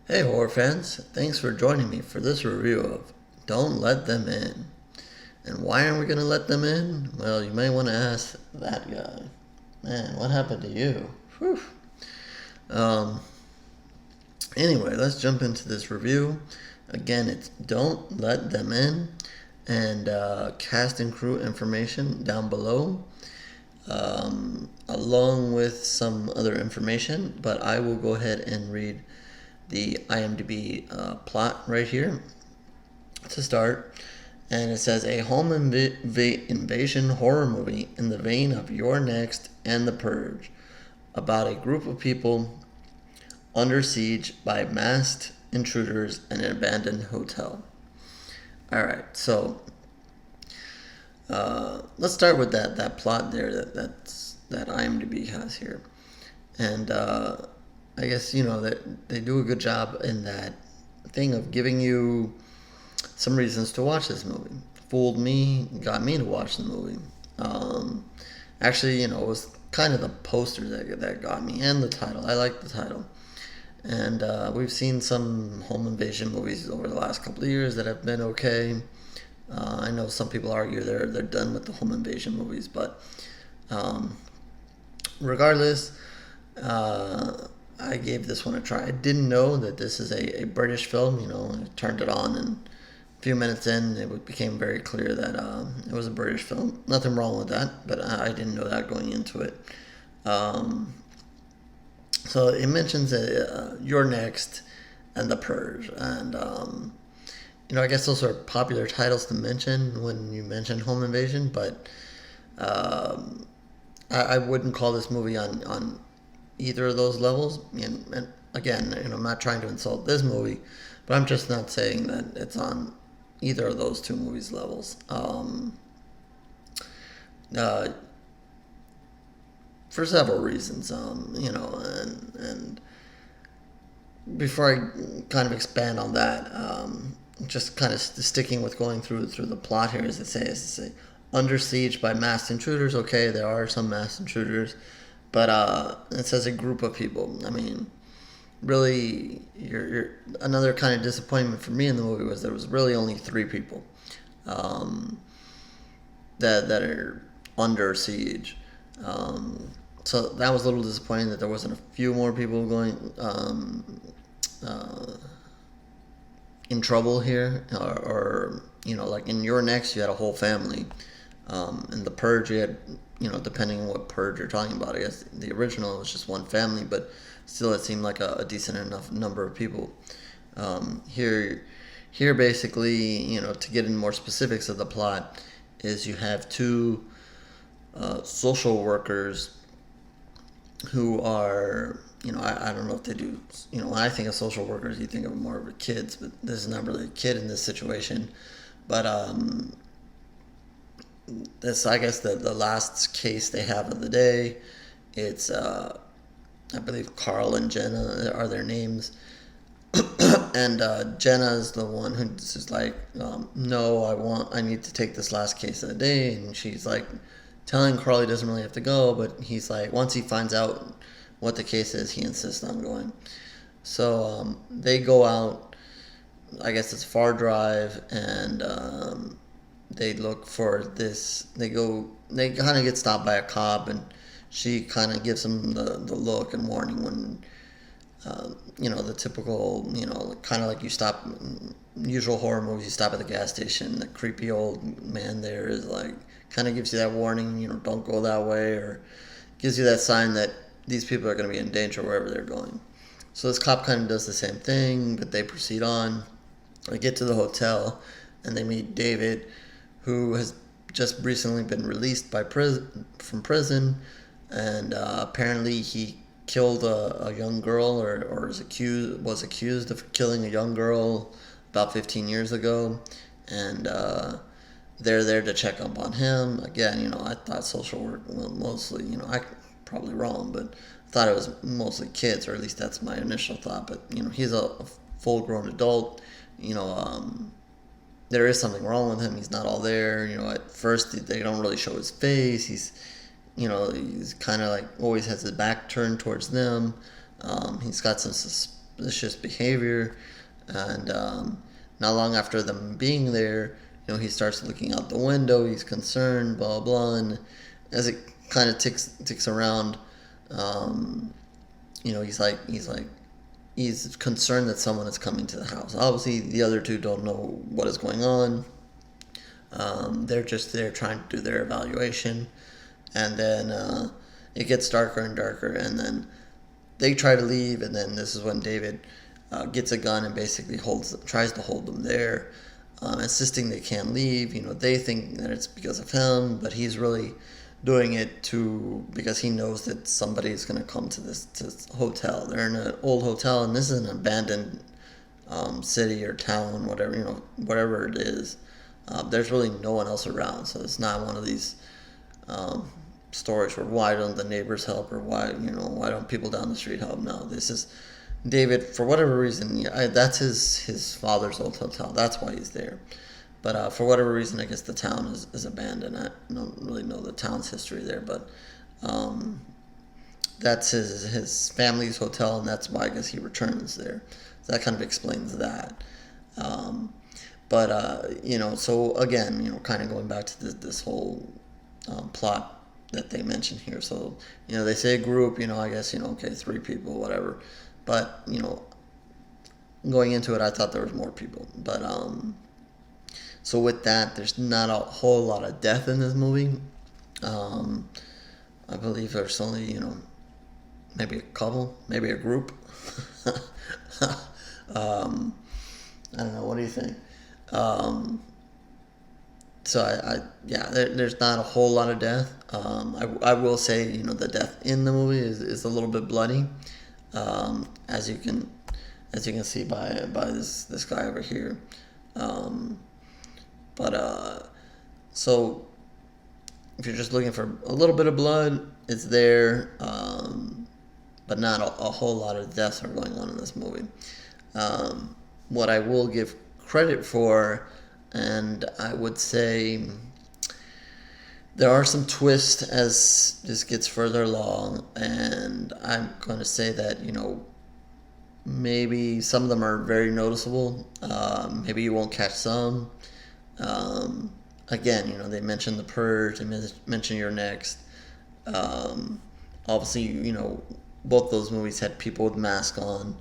Hey horror fans, thanks for joining me for this review of Don't Let Them In. And why aren't we going to let them in? Well, you may want to ask that guy. Man, what happened to you? Whew. Um, anyway, let's jump into this review. Again, it's Don't Let Them In, and cast and crew information down below, along with some other information. But I will go ahead and read the IMDb plot right here to start. And it says a home invasion horror movie in the vein of Your Next and The Purge, about a group of people under siege by masked intruders in an abandoned hotel. Alright, so let's start with that plot there that IMDb has here. And I guess, that they do a good job in that thing of giving you some reasons to watch this movie. Fooled me, got me to watch the movie. Actually, it was kind of the poster that got me, and the title. I like the title. And we've seen some home invasion movies over the last couple of years that have been okay. I know some people argue they're done with the home invasion movies, but regardless, I gave this one a try. I didn't know that this is a British film. I turned it on, and a few minutes in, it became very clear that it was a British film. Nothing wrong with that, but I didn't know that going into it. So it mentions You're Next and The Purge, and I guess those are popular titles to mention when you mention home invasion, but I wouldn't call this movie on either of those levels. And again, I'm not trying to insult this movie, but I'm just not saying that it's on either of those two movies' levels. For several reasons, and before I kind of expand on that, just kind of sticking with going through the plot here, as it says, under siege by masked intruders. Okay, there are some masked intruders, but it says a group of people. I mean, really, you're another kind of disappointment for me in the movie was there was really only three people that are under siege. So that was a little disappointing that there wasn't a few more people going in trouble here, or like in Your Next, you had a whole family. In The Purge, you had, depending on what Purge you're talking about. I guess the original was just one family, but still it seemed like a decent enough number of people. Here basically, to get in more specifics of the plot, is you have two social workers who are, I don't know if they do, when I think of social workers, you think of more of kids, but this is not really a kid in this situation. But this, I guess, the last case they have of the day, it's, I believe Carl and Jenna are their names. And Jenna is the one who's just like, no, I need to take this last case of the day. And she's like, telling Carl he doesn't really have to go, but he's like, once he finds out what the case is, he insists on going. So they go out. I guess it's a far drive, and they look for this. They kind of get stopped by a cop, and she kind of gives them the look and warning when, the typical, kind of like you stop, usual horror movies, you stop at the gas station, the creepy old man there is like, kind of gives you that warning, don't go that way, or gives you that sign that these people are going to be in danger wherever they're going. So this cop kind of does the same thing, but they proceed on. They get to the hotel, and they meet David, who has just recently been released from prison, and apparently he killed a young girl, or was accused of killing a young girl about 15 years ago, and they're there to check up on him. Again, I thought social work mostly, I probably wrong, but I thought it was mostly kids, or at least that's my initial thought. But he's a full-grown adult. There is something wrong with him. He's not all there. At first they don't really show his face. He's kind of like always has his back turned towards them. He's got some suspicious behavior, and not long after them being there, he starts looking out the window. He's concerned, blah blah, and as it kind of ticks around, he's concerned that someone is coming to the house. Obviously, the other two don't know what is going on. They're just there trying to do their evaluation, and then it gets darker and darker, and then they try to leave, and then this is when David gets a gun and basically tries to hold them there, insisting they can't leave. They think that it's because of him, but he's really doing it because he knows that somebody is going to come to this hotel. They're in an old hotel, and this is an abandoned city or town, whatever it is. There's really no one else around, so it's not one of these stories where why don't the neighbors help, or why don't people down the street help. No, this is David, for whatever reason. That's his father's old hotel. That's why he's there. But for whatever reason, I guess the town is abandoned. I don't really know the town's history there, but that's his family's hotel, and that's why I guess he returns there. So that kind of explains that. So again, kind of going back to this whole plot that they mention here. So, they say a group, I guess, okay, 3 people, whatever. But, going into it, I thought there was more people. But, so with that, there's not a whole lot of death in this movie. I believe there's only, maybe a couple, maybe a group. I don't know. What do you think? There's not a whole lot of death. I will say, the death in the movie is a little bit bloody, as you can see by this guy over here. So if you're just looking for a little bit of blood, it's there, but not a whole lot of deaths are going on in this movie. What I will give credit for, and I would say there are some twists as this gets further along, and I'm going to say that, maybe some of them are very noticeable. Maybe you won't catch some. Again, they mention the Purge, they mention You're Next. Obviously, both those movies had people with masks on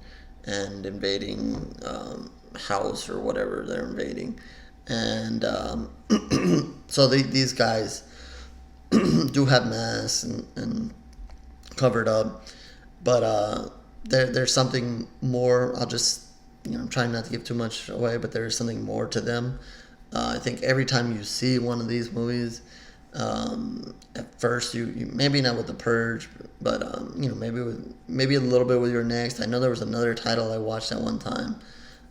and invading house or whatever they're invading. And so these guys do have masks and covered up, but there's something more. I'll just, I'm trying not to give too much away, but there's something more to them. I think every time you see one of these movies, at first you maybe not with the Purge, but maybe a little bit with Your Next. I know there was another title I watched at one time.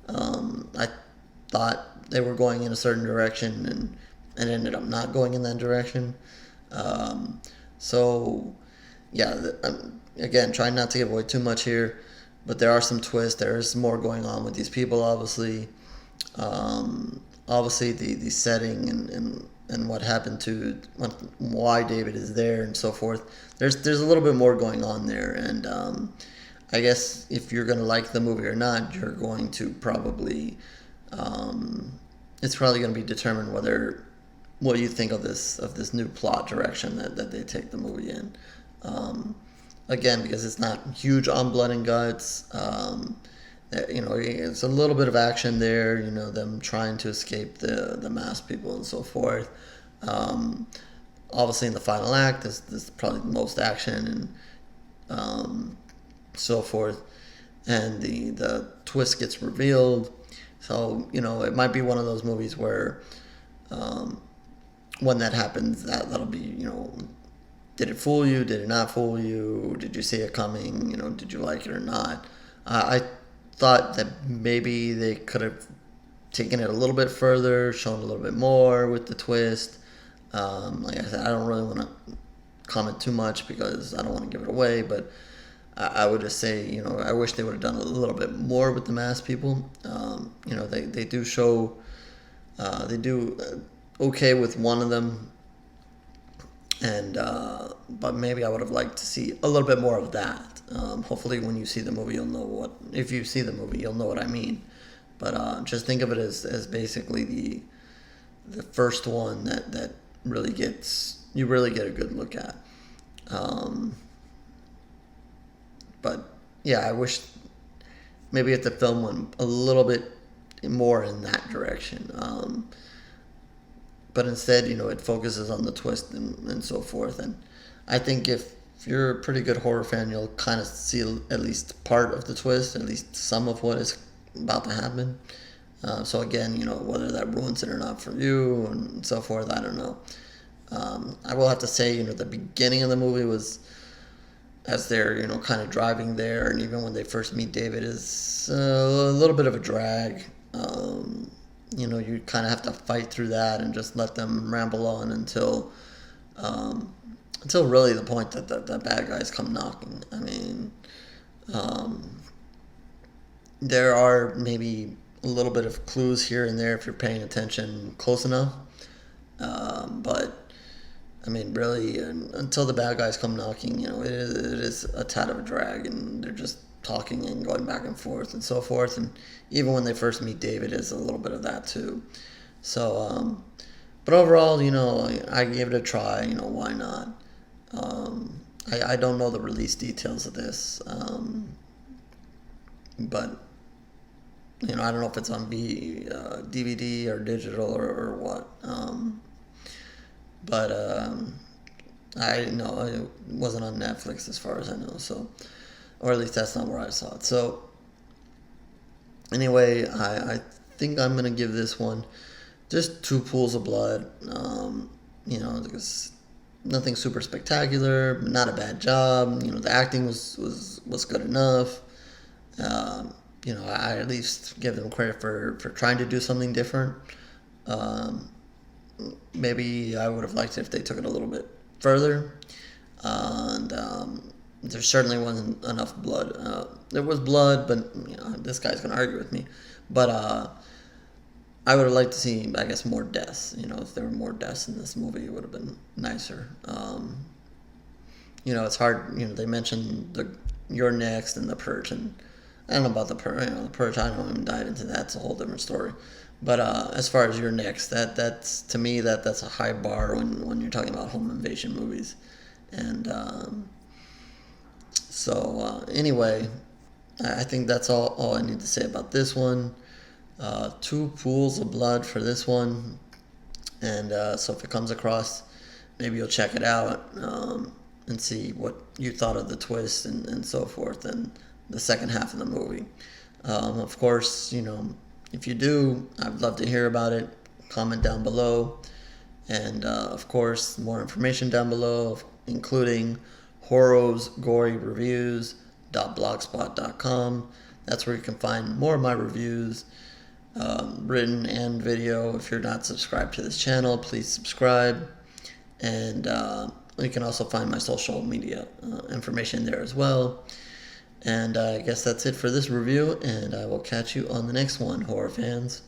I thought they were going in a certain direction and ended up not going in that direction. Again, trying not to give away too much here, but there are some twists. There is more going on with these people, obviously. Obviously, the setting and what happened to why David is there and so forth. There's a little bit more going on there, and I guess if you're going to like the movie or not, you're going to probably it's probably going to be determined what you think of this new plot direction that they take the movie in. Again, because it's not huge on blood and guts. It's a little bit of action there. Them trying to escape the masked people and so forth. Obviously, in the final act, this is probably the most action and so forth. And the twist gets revealed. So it might be one of those movies where when that happens, that'll be did it fool you? Did it not fool you? Did you see it coming? Did you like it or not? I thought that maybe they could have taken it a little bit further, shown a little bit more with the twist. Like I said, I don't really want to comment too much because I don't want to give it away, but I would just say, I wish they would have done a little bit more with the masked people. They do show, they do okay with one of them, and but maybe I would have liked to see a little bit more of that. Hopefully, when you see the movie, you'll know what. If you see the movie, you'll know what I mean. But just think of it as basically the first one that really gets you really get a good look at. But yeah, I wish maybe if the film went a little bit more in that direction. But instead, it focuses on the twist and so forth. And I think if you're a pretty good horror fan, you'll kind of see at least part of the twist, at least some of what is about to happen. So again, whether that ruins it or not for you and so forth, I don't know. I will have to say, the beginning of the movie was, as they're, kind of driving there, and even when they first meet David, is a little bit of a drag. You kind of have to fight through that and just let them ramble on until really the point that the bad guys come knocking. I mean, there are maybe a little bit of clues here and there if you're paying attention close enough. But I mean, really, until the bad guys come knocking, it is a tad of a drag, and they're just talking and going back and forth and so forth. And even when they first meet David, is a little bit of that too. So, but overall, I gave it a try. Why not? I don't know the release details of this, but I don't know if it's on DVD or digital or what. But I know it wasn't on Netflix as far as I know, so, or at least that's not where I saw it. So anyway, I think I'm gonna give this one just 2 pools of blood. Because nothing super spectacular, not a bad job. The acting was good enough. I at least give them credit for trying to do something different. Maybe I would have liked it if they took it a little bit further. And there certainly wasn't enough blood. There was blood, but this guy's gonna argue with me. But I would have liked to see, I guess, more deaths. If there were more deaths in this movie, it would have been nicer. It's hard. They mentioned You're Next and the Purge, and I don't know about the Purge. The Purge, I don't even dive into that. It's a whole different story. But as far as You're Next, that's to me that's a high bar when you're talking about home invasion movies. And anyway, I think that's all I need to say about this one. 2 pools of blood for this one. And so if it comes across, maybe you'll check it out and see what you thought of the twist and so forth and the second half of the movie. Of course, if you do, I'd love to hear about it. Comment down below. And, of course, more information down below, including Horror's Gory Reviews.blogspot.com. That's where you can find more of my reviews, written and video. If you're not subscribed to this channel, please subscribe. And you can also find my social media information there as well. And I guess that's it for this review, and I will catch you on the next one, horror fans.